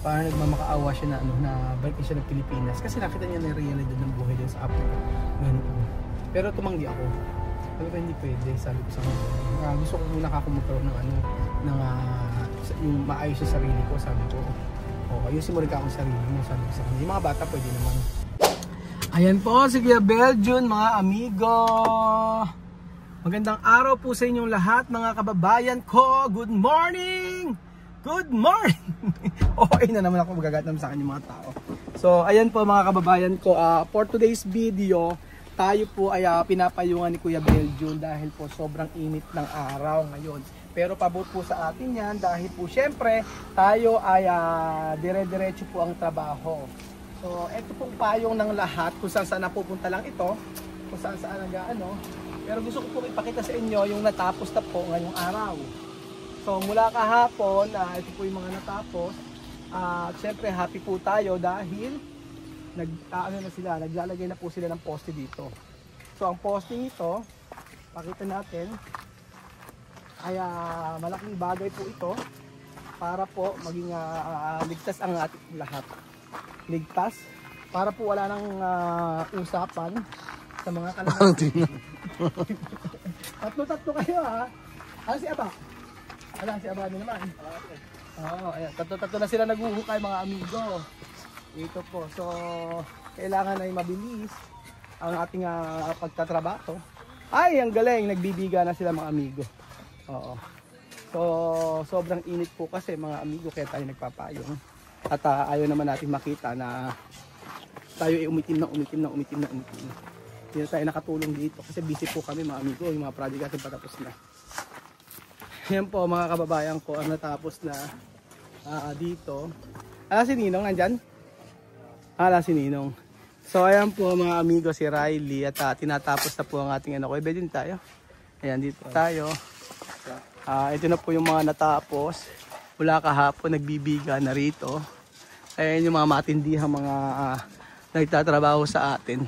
parang nagmamakaawa siya na ano, na balik siya ng Pilipinas kasi nakita niya na realidad ng buhay din sa Africa. Pero tumanggi ako. Sabi ko hindi pwede, sabi ko sa kanya. Gusto ko muna ako magkaroon ng ano, ng yung maayos sa sarili ko, sabi ko. Ayusin mo rin ka akong sarili mo, sabi ko sa kanya. Yung mga bata pwede naman. Ayan po, si Kuya Beljun, mga amigo. Magandang araw po sa inyong lahat, mga kababayan ko. Good morning! Good morning! Okay na naman ako magagatnam sa kanya mga tao. So, ayan po mga kababayan ko. For today's video, tayo po ay pinapayungan ni Kuya Beljun dahil po sobrang init ng araw ngayon. Pero pabot po sa atin yan dahil po syempre tayo ay dire-diretso po ang trabaho. So, ito pong payong ng lahat kung saan napupunta lang ito, kung saan nag-ano. Pero gusto ko po ipakita sa inyo yung natapos na po ngayong araw. So mula kahapon, ito po yung mga natapos. Siyempre happy po tayo dahil naglalagay na po sila ng poste dito. So ang poste nito, pakita natin, ay malaking bagay po ito para po maging ligtas ang ating lahat. Ligtas para po wala nang usapan sa mga kalahatan. Tatlo kayo ha. Ano si Aba? Alam si Aba naman. Ayan. Tatlo na sila naghuhukay mga amigo. Ito po. So, kailangan ay mabilis ang ating pagtatrabaho. Ay, ang galing. Nagbibiga na sila mga amigo. Oo. So, sobrang init po kasi mga amigo kaya tayo nagpapayong. At ayaw naman natin makita na tayo ay umitim. Hindi na tayo nakatulong dito kasi busy po kami mga amigo, yung mga project natin patapos na. Yan po mga kababayan ko ang natapos na dito. Si Ninong nandyan? Si Ninong. So ayan po mga amigo si Riley at tinatapos na po ang ating ano. Kuya din tayo. Ayan dito tayo. Ito na po yung mga natapos. Mula kahapon nagbibiga na rito. Ayan yung mga matindihang mga nagtatrabaho sa atin.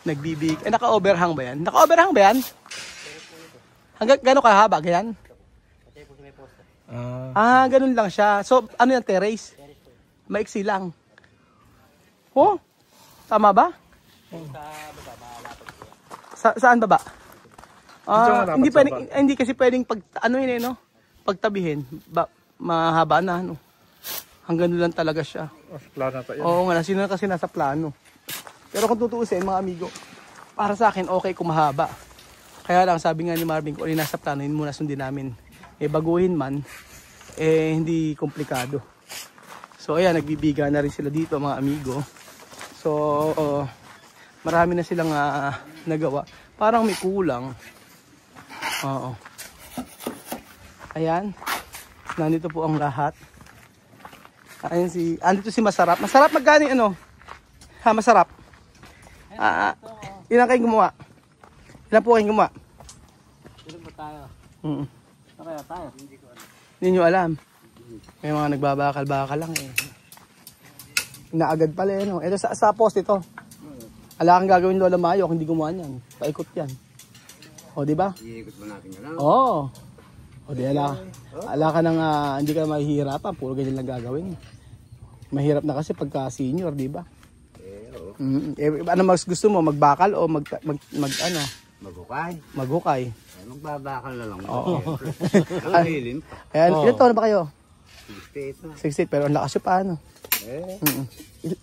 Nagbibig. Naka-overhang ba yan? Naka-overhang ba yan? Hanggang gano'ng kahaba? Ganyan? Ganun lang siya. So, ano yan? Terrace? Maiksi lang. Oh? Tama ba? Saan baba? Hindi kasi pwedeng pagtabihin. Mahaba na. Ano? Hanggang lang talaga siya. Plano pa yan. Oo nga. Sino kasi nasa plano. Pero kung tutuusin mga amigo, para sa akin okay kung mahaba. Kaya lang sabi nga ni Marvin, kung nasa plano yun muna sundin namin. Baguhin man, hindi komplikado. So ayan, nagbibiga na rin sila dito mga amigo. So marami na silang nagawa. Parang may kulang. Oo. Ayan. Nandito po ang lahat. Ayan andito si Masarap. Masarap magkano ano? Masarap. Ilan kayong gumawa? Ilan po kayong gumawa? Ilan ba tayo? Ano kaya tayo? Hindi nyo alam. May mga nagbabakal-bakal lang eh. Inaagad pala eh. No? Ito sa post ito. Ala kang gagawin Lola Mayo kung hindi gumawa niyan. Paikot yan. O diba? Iikot ba natin yan? Oo. O di ala. Ala ka nang hindi ka mahihirapan. Puro ganyan lang gagawin. Mahirap na kasi pagka senior diba? Ano mas gusto mo? Magbakal o ano? Maghukay. Maghukay. Magbabakal na lang. Oo. Ang hilin pa. Ayan, ilan taon na ba kayo? 68 na. 68, pero ang lakas nyo paano?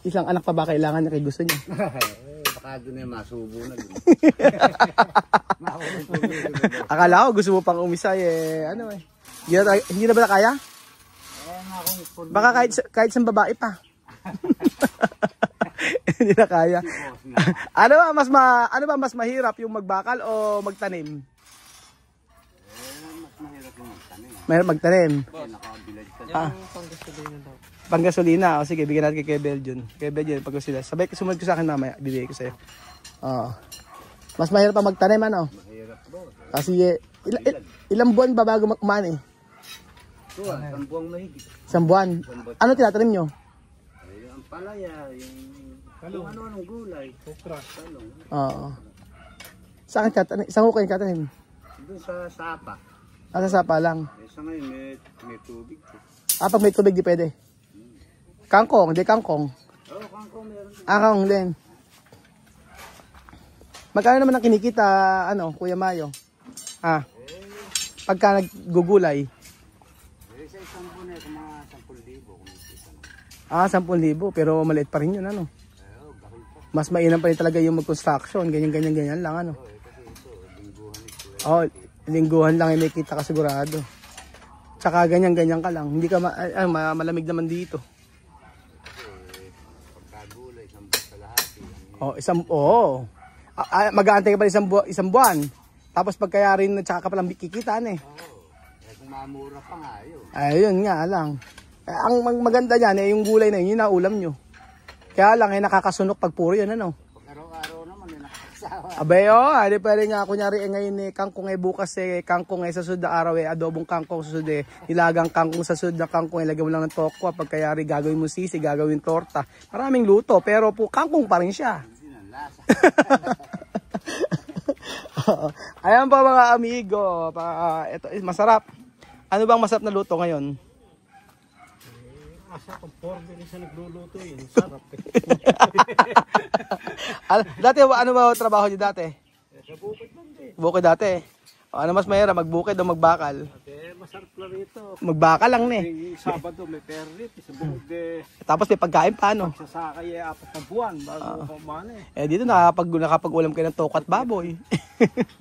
Isang anak pa ba kailangan na kay gusto nyo? Baka doon yung masubo na doon. Akala ko gusto mo pang umisay ano hindi na ba kaya? Baka kahit sa babae pa. Hindi na kaya. Ano ba mas mahirap yung magbakal o magtanim? Mas mahirap yung magtanim. Mahirap magtanim. Nakabilad ka. Panggasolina daw. Panggasolina. O sige, bigyan natin kay Beljun. Kay Beljun, paggasolina. Sabay, sumunod ko sa akin mamaya. Bibigay ko sa'yo. Mas mahirap pa magtanim ano? Mahirap ba? Kasi ilang buwan ba bago umani? Ito isang buwang mahigit. Isang buwan. Ano tinatanim nyo? Ang palaya, yung ano-anong gulay. Okra. Talong. Oo. Saan katanim? Saan ko kayo katanim? Doon sa sapa. Sa sapa lang. Sa ngayon may tubig. Pag may tubig di pwede. Kangkong, hindi kangkong. Oo, kangkong meron din. Kangkong din. Magkano naman ang kinikita, Kuya Mayo? Pagka naggugulay? Sa isang buwan eh, mga 10,000 kung kita na. 10,000, pero maliit pa rin yun, Oo, bakit pa? Mas mainam pa rin talaga yung mag-construction, ganyan lang, Oo, kasi ito, lingguhan ito. Lingguhan lang may kita ka sigurado. Tsaka ganyan ka lang, hindi ka malamig naman dito. Kasi pagkagulay, isang buwan sa lahat. Mag-aantay ka pa isang buwan. Tapos pagkaya rin, tsaka ka palang kikitaan eh. Oo, kung mamura pa nga yun. Ayun nga lang. Ang maganda niyan yung gulay na yun na ulam nyo. Kaya lang nakakasunok pag puro yun Pag araw-araw naman nakakasawa. Abay di pwede nga kunyari ngayon kangkong bukas kangkong sa sud na araw adobong kangkong sa sud nilagang kangkong sa sud na kangkong ilagay mo lang ng tokwa pagkayari gagawin mo sisi, gagawin torta. Maraming luto pero po kangkong pa rin siya. Hindi ng lasa. Ayan pa mga amigo, ito masarap. Ano bang masarap na luto ngayon? Asa kung pork din siya nagluluto yun. Sarap eh. Dati ano ba trabaho niyo dati? Sa bukid lang din. Bukid dati. Ano mas mahirap, magbukid o magbakal? Masarap lang rito. Magbakal lang Yung Sabado may permit. Sa bukid Tapos may pagkain pa sasakay 4 na buwan bago kumana eh. Dito nakapag-ulam kayo ng tokat baboy.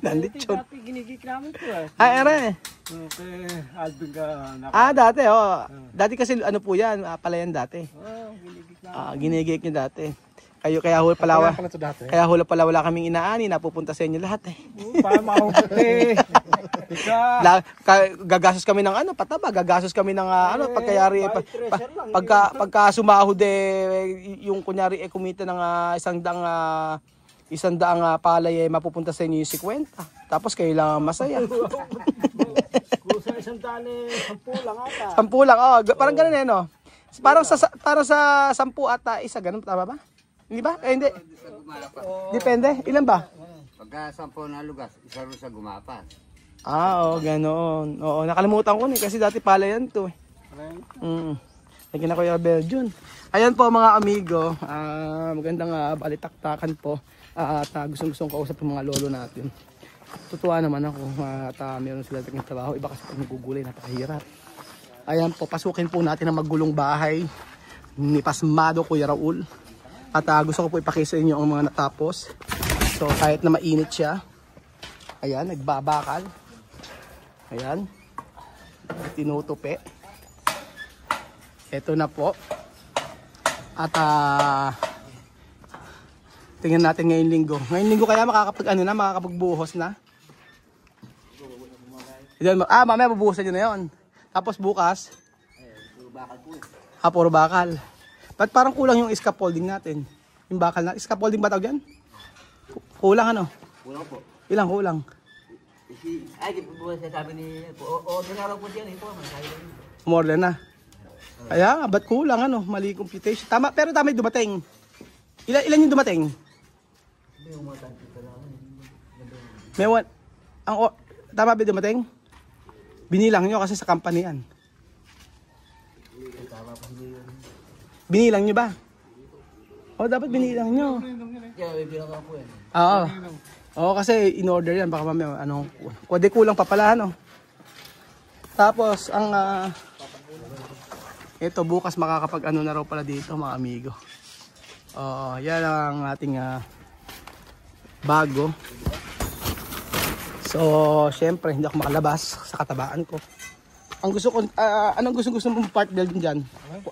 Nandito. Dati ginigik namin ito eh. Ere. Okay, Alvin ka Dati Dati kasi po yan, palayan dati. ginigik namin. Ginigik nyo dati. Kaya hula pala wala kaming inaani, napupunta sa inyo lahat eh. Para mahubot eh. Gagasos kami ng pataba, gagasos kami ng pagkayari pagka sumahod yung kunyari kumita ng isang daang palay mapupunta sa inyo yung 50. Tapos kayo lang masaya. Kusa isang daan 10 lang ata. 10 lang, parang ganun no. Parang sa 10 at isa ganun, tama ba? Hindi ba? Hindi. Depende. Ilan ba? Pagka 10 na lugas, isa rin sa gumapas. Ganoon. Oo, nakalimutan ko kasi dati pala yan to eh. Lagyan na ko yung Belgian. Ayan po mga amigo, magandang balitaktakan po. At gustong kausap ng mga lolo natin. Tutuwa naman ako at meron sila ng trabaho. Iba kasi pag nagugulay, napakahirap. Ayan po, pasukin po natin ang maggulong bahay ni Pasmado Kuya Raul. At gusto ko po ipakisa inyo ang mga natapos. So kahit na mainit siya, ayan, nagbabakal. Ayan, tinutupi. Ito na po. At tingnan natin ngayong linggo. Ngayong linggo kaya makakapagbuhos na. Mamaya bubuhusan nyo na yun. Tapos bukas, puro bakal. Ba't parang kulang yung scaffolding natin? Yung bakal na. Scaffolding ba tawag yan? Kulang Kulang po. Ilang kulang? Ay, di po sabi ni... dinaraw po siya. More than na. Kaya ba't kulang Mali computation. Tama, pero tama yung dumating. Ilan yung dumating? May one. Tama ba yung dumating? Binilang nyo kasi sa company yan. Binilang nyo ba? Dapat binilang nyo. Oo, kasi in order yan. Baka mamaya, kulang pa pala, Tapos, ito, bukas makakapag na raw pala dito, mga amigo. Yan ang ating bago. So, syempre, hindi ako makalabas sa katabaan ko. Ang gusto ko, anong gusto mong part building dyan?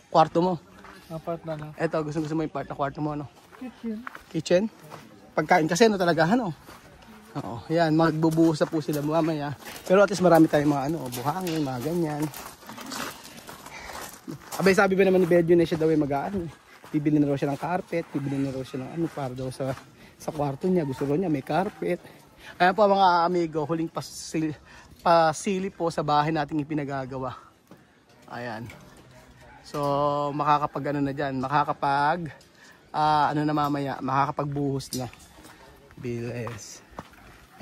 Kwarto mo. Part na lang. Ito, gusto mo yung part na kwarto mo, Kitchen? Pagkain kasi, talaga, Oo, yan, magbubuhos na po sila mamaya. Pero at least marami tayong mga, buhangin, mga ganyan. Abay, sabi ba naman ni Belgian na siya daw ay bibili na raw siya ng carpet, bibili na raw siya ng para daw sa kwarto niya. Gusto raw niya may carpet. Ayan po mga amigo, huling pasili po sa bahay nating ipinagagawa. Ayan. So, makakapag na dyan, na mamaya, makakapagbuhos na. Biles.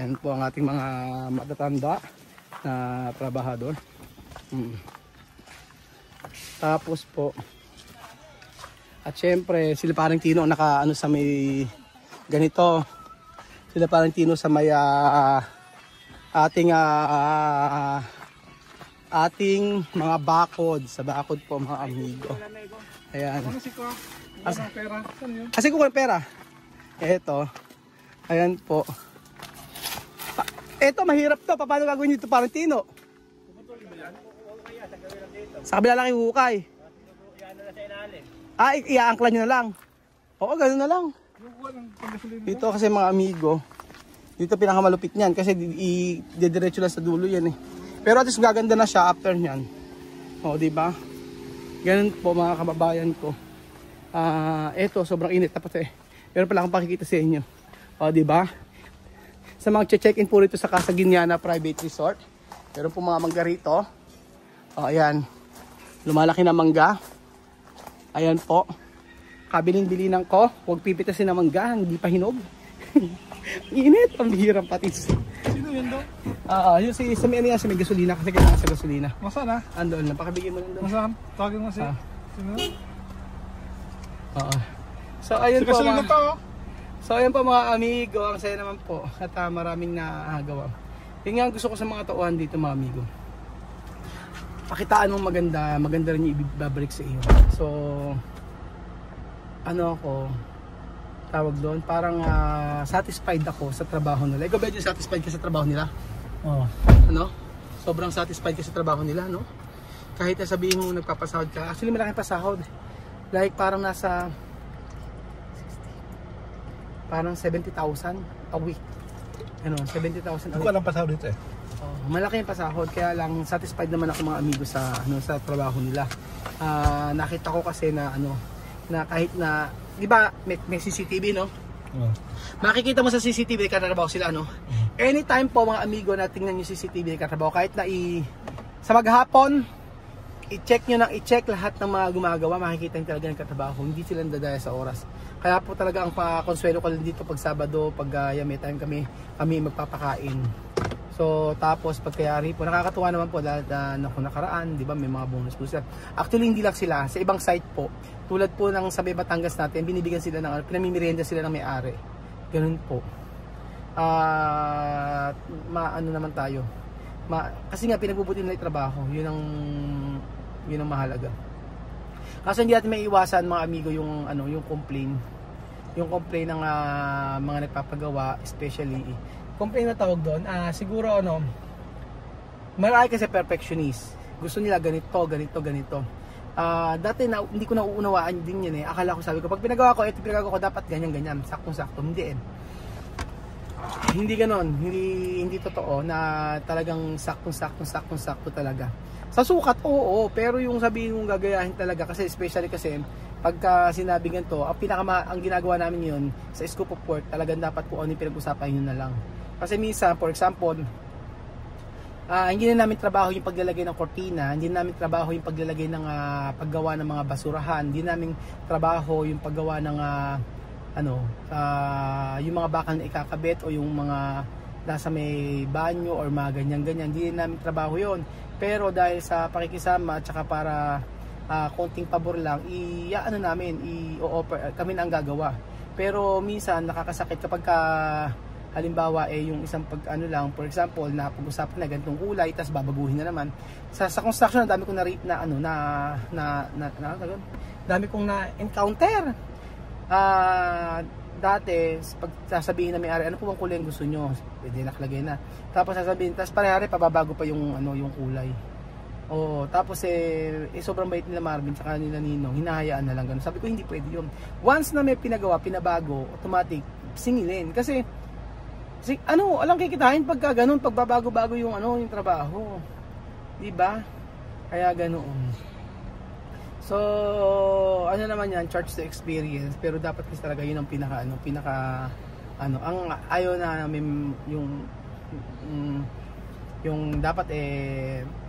Yan po ang ating mga matatanda na trabahador. Tapos po, At syempre, sila parang Tino naka ano sa may ganito. Sila parang Tino sa may ating mga bakod. Sa bakod po mga amigo. Ayan. Kasi ko ng pera. Eto. Ayan po. Eto mahirap to. Paano gagawin dito parang Tino? Sa kabila lang ihukay. Iaangkla nyo na lang. Oo, gano'n na lang. Dito kasi mga amigo, dito pinakamalupit niyan kasi didiretso lang sa dulo yan eh. Pero at least gaganda na siya after niyan. O, di ba? Ganun po mga kababayan ko. Eto, sobrang init tapos eh. Pero pala akong pakikita sa inyo. O, di ba? Sa mga check-in po rito sa Casa Guiniana Private Resort. Meron po mga mangga rito. O, ayan. Lumalaki na mangga. Ayan po. Kabiling-bilinan ko. Huwag pipitasin na mangga. Hindi pa hinog. Init. Ang bihirang patis. Sino yun daw? Yung sa may ano yan, sa may gasolina. Kasi kailangan sa gasolina. Masaan ha? Andoon lang. Pakibigyan mo lang doon. Masaan? Tawagin mo si... Sino? So ayun po Gasolina mga... to. So ayun po mga amigo. Ang saya naman po. At maraming nakagawa. Yung nga gusto ko sa mga tauhan dito mga amigo. Pakitaan mong maganda, maganda rin yung ibabalik sa iyo. So, ano ako, tawag doon, parang satisfied ako sa trabaho nila. Ikaw ba yung satisfied ka sa trabaho nila? Oo. Ano? Sobrang satisfied ka sa trabaho nila, no? Kahit na sabihin mo nagpapasahod ka, actually malaking pasahod. Like parang nasa, parang 70,000 a week. Ano, 70,000 a week. Hindi ko alam pasahod dito eh. Malaki yung pasahod kaya lang satisfied naman ako mga amigo sa sa trabaho nila. Nakita ko kasi na na kahit na 'di ba may CCTV no? Makikita mo sa CCTV katrabaho sila no. Anytime po mga amigo na tingnan yung CCTV katrabaho kahit na sa maghapon i-check nyo nang i-check lahat ng mga gumagawa, makikita nyo talaga ng katrabaho, hindi sila nadadaya sa oras. Kaya po talaga ang pakonsuelo ko lang dito pag Sabado, pag may time kami magpapakain. So tapos pagkayari po, nakakatuwa naman po dahil nakaraan, di ba may mga bonus po sila. Actually hindi lang sila, sa ibang site po, tulad po ng sa Batangas natin, binibigyan sila ng, pinamimirienda sila ng may-ari. Ganun po. Ano naman tayo. Kasi nga pinagbubuti nila yung trabaho, yun ang mahalaga. Kasi hindi natin may iwasan mga amigo yung yung complain ng mga nagpapagawa, especially complain na tawag doon. Siguro marami kasi perfectionist. Gusto nila ganito. Dati hindi ko nauunawaan din yan eh. Akala ko, sabi ko, pag pinagawa ko, ito pinagawa ko dapat ganyan, saktong-sakto. Hindi Hindi ganon, hindi totoo na talagang saktong-sakto talaga. Sa sukat, oo, pero yung sabihin mong gagayahin talaga kasi especially kasi pagka sinabi ganito, ang ginagawa namin yun sa scoop of work, talagang dapat kung ano yung pinag-usapan yun na lang. Kasi minsan, for example, hindi na namin trabaho yung paglalagay ng kortina, hindi na namin trabaho yung paglalagay ng paggawa ng mga basurahan, hindi namin trabaho yung paggawa ng yung mga bakal na ikakabit o yung mga nasa may banyo or mga ganyan-ganyan, hindi namin trabaho yon. Pero dahil sa pakikisama at saka para konting pabor lang, i-offer kami na ang gagawa. Pero minsan nakakasakit kapag halimbawa yung isang lang, for example, na pag-usapan na ganitong kulay tapos babaguhin na naman. Sa construction, dami kong dami kong na-encounter. Dati, pag sasabihin na may-ari, ano po bang kulay ang gusto nyo? Pwede nakalagay na. Tapos sasabihin, tapos parehari, pababago pa yung kulay. Tapos sobrang bait nila Marvin sa nila Ninong, hinahayaan na lang ganun. Sabi ko, hindi pwede yun. Once na may pinagawa, pinabago, automatic, singilin. Kasi, alang kikitain pagka ganun, pagbabago-bago yung trabaho. Diba? Kaya ganoon. So, naman yan, charge to experience, pero dapat kasi talaga yun ang ang ayaw na namin yung dapat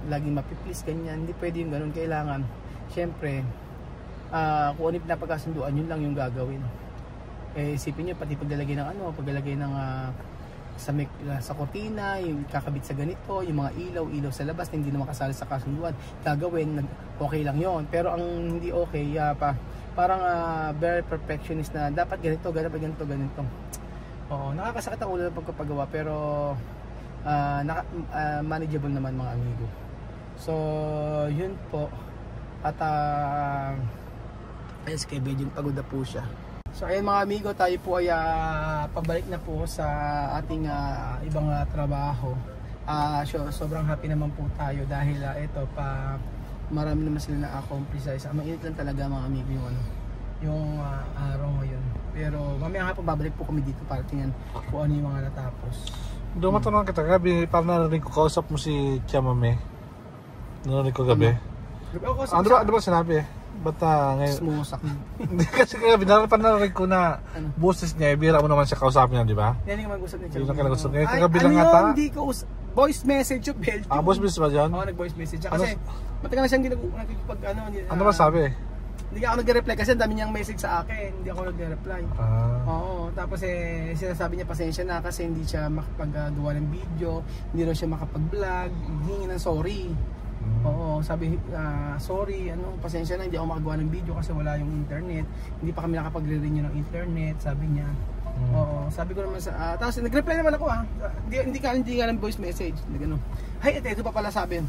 laging mapiplease ganyan, hindi pwede yung ganun, kailangan syempre kung ano yung pinapagkasunduan, yun lang yung gagawin. Isipin nyo, pati paglalagay ng sa kortina, yung kakabit sa ganito, yung mga ilaw sa labas na hindi naman kasali sa kasunduan, gagawin, okay lang yon. Pero ang hindi okay, parang very perfectionist na dapat ganito, ganito. Oo, nakakasakit ang ulo ng pagpapagawa pero manageable naman mga amigo. So, yun po. At ayun, si Kevin yung pagod na po siya. So ayun mga amigo, tayo po ay pabalik na po sa ating ibang trabaho. Sobrang happy naman po tayo dahil ito pa marami naman sila na-accomplish. Mainit lang talaga mga amigo yung araw ngayon. Pero mamaya nga po babalik po kami dito para tingnan kung ano yung mga natapos. Doon matanong kita gabi, parang narinig ko kausap mo si Chamame. Narinig ko gabi. Ano ba sinabi? Ba't ngayon? Sumusak. Hindi kasi gabi, narinig ko na boses niya, bira mo naman siya kausap niya, di ba? Yan yung mag-usap niya. Hindi na kinag-usap niya. Ay, Kagabi ano lang yun? ata. Hindi ko voice message yung Belgium. Voice message ba dyan? Oo, nag-voice message. Kasi matagal na siyang nagpag ano ba sabi? Hindi ako nag-reply kasi ang dami niyang message sa akin. Hindi ako nag-reply. Oo, tapos sinasabi niya pasensya na kasi hindi siya makapag-gawa ng video, hindi rin siya makapag-vlog, hingi ng sorry. Oo, sabi sorry, pasensya na hindi ako makagawa ng video kasi wala yung internet. Hindi pa kami nakapagre-renew ng internet, sabi niya. Oo, sabi ko naman tapos nag-reply naman ako Hindi ka ng voice message, gano'n. Hay, ito pa pala sabi.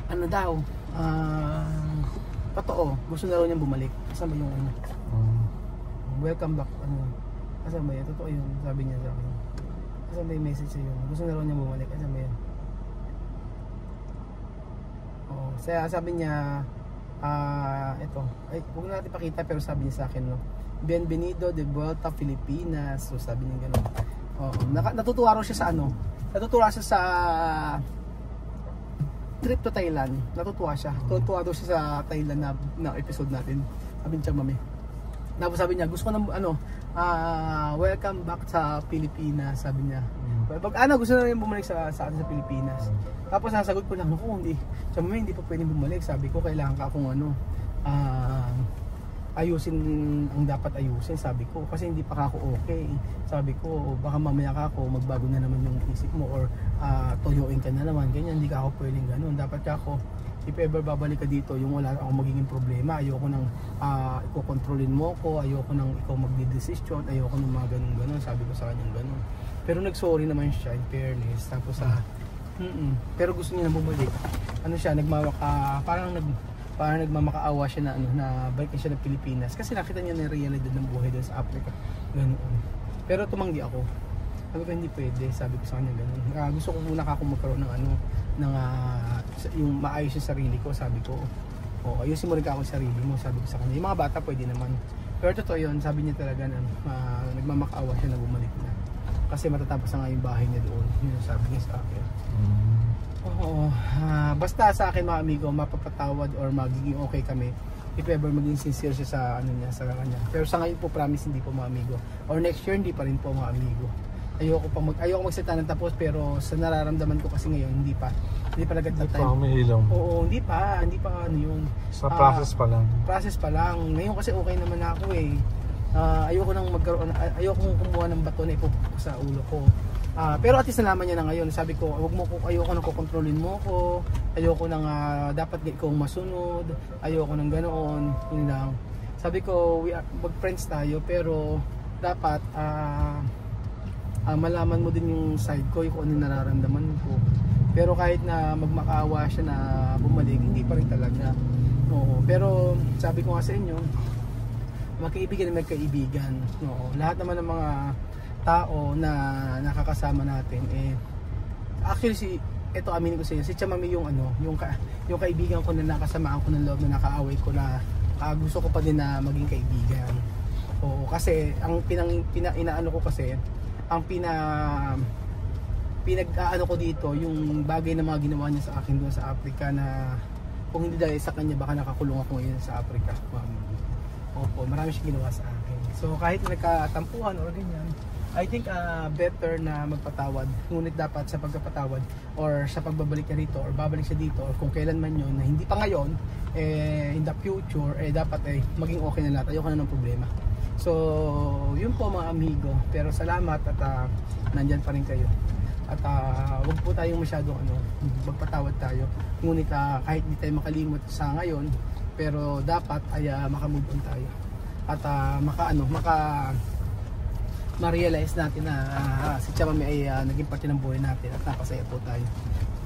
Ano daw? Totoo, gusto na raw niyang bumalik. Kasama yung welcome back, kasama yun, totoo yun, sabi niya sa akin. Kasama yung message sa yun, gusto na raw niyang bumalik, kasama yun. Oo, sabi niya, ito, ay, huwag na natin pakita pero sabi niya sa akin, Bienvenido de Vuelta Pilipinas, so sabi niya gano'n. Oo, natutuwa raw siya sa natutuwa siya sa trip to Thailand, natutuwa siya. Tutuwa daw siya sa Thailand na episode natin. Sabi niya, mami. Tapos sabi niya, gusto ko ng welcome back sa Pilipinas, sabi niya. Gusto na rin bumalik sa atin sa Pilipinas. Tapos nasagot ko lang, hindi. Sabi mo, hindi pa pwedeng bumalik. Sabi ko, kailangan ka akong ayusin ang dapat ayusin, sabi ko, kasi hindi pa ako okay. Sabi ko, baka mamaya magbago na naman yung isip mo or tuyuin ka na naman, ganyan, hindi ka ako pwedeng ganun. Dapat if ever babalik ka dito, yung wala akong magiging problema, ayoko nang ikokontrolin mo ko, ayoko nang ikaw magdidesisyon, ayoko nang mga ganun, sabi ko sa kanya ganun. Pero nag-sorry naman siya, in fairness, tapos pero gusto niya na bumalik. Parang nagmamakaawa siya na balik siya ng Pilipinas kasi nakita niya na realidad ng buhay doon sa Africa. Ganun. Pero tumanggi ako. Sabi ko hindi pwede, sabi ko sa kanya ganun. Gusto ko muna magkaroon ng yung maayos yung sarili ko, sabi ko. Ayusin mo rin ako yung sarili mo, sabi ko sa kanya. Yung mga bata pwede naman. Pero totoo yun, sabi niya talaga na nagmamakaawa siya na bumalik na. Kasi matatapos na nga yung bahay niya doon. Yun yung sabi niya sa akin. Basta sa akin mga amigo, mapapatawad or magiging okay kami if ever maging sincere siya sa sa kanya. Pero sa ngayon po, promise hindi po mga amigo. Or next year hindi pa rin po mga amigo. Ayoko magsalita ng tapos, pero sa nararamdaman ko kasi ngayon hindi pa agad na time. Oo, hindi pa yun. Sa process pa lang. Process pa lang. Ngayon kasi okay naman ako ayoko nang ayoko kumuha ng bato na ipupok sa ulo ko. Pero at least nalaman niya na ngayon. Sabi ko, ayoko nang kukontrolin mo ko. Ayoko nang dapat ikaw masunod. Ayoko nang ganoon. Yun lang. Sabi ko, mag-friends tayo pero dapat malaman mo din yung side ko, kung ano nararamdaman ko. Pero kahit na magmakaawa siya na bumalik, hindi pa rin talaga. Oo. Pero sabi ko nga sa inyo, magkaibigan na magkaibigan. Oo. Lahat naman ng mga tao na nakakasama natin actually ito aminin ko sa inyo, si Chamame yung kaibigan ko na nakasamaan ko ng loob na nakaaway ko na gusto ko pa din na maging kaibigan. Oo, kasi ang inaano ko kasi ang pinag-aano ko dito yung bagay na mga ginawa niya sa akin doon sa Africa na kung hindi dahil sa kanya baka nakakulong ako ngayon sa Africa. Opo, marami siyang ginawa sa akin. So kahit nagkatampuhan o ganyan, I think better na magpatawad. Ngunit dapat sa pagpapatawad or sa pagbabalik niya rito or babalik siya dito or kung kailan man yun na hindi pa ngayon, in the future, dapat maging okay na lahat. Ayoko na ng problema. So, yun po mga amigo. Pero salamat at nandyan pa rin kayo. At wag po tayong masyadong magpatawad tayo. Ngunit kahit hindi tayo makalimot sa ngayon, Pero dapat ay makamove on tayo. At ma-realize natin na si Chamame ay naging parte ng buhay natin at napasaya po tayo.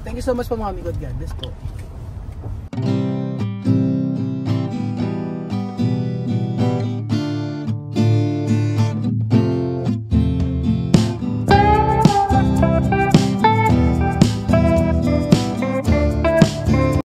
Thank you so much po mga amigo. God bless po.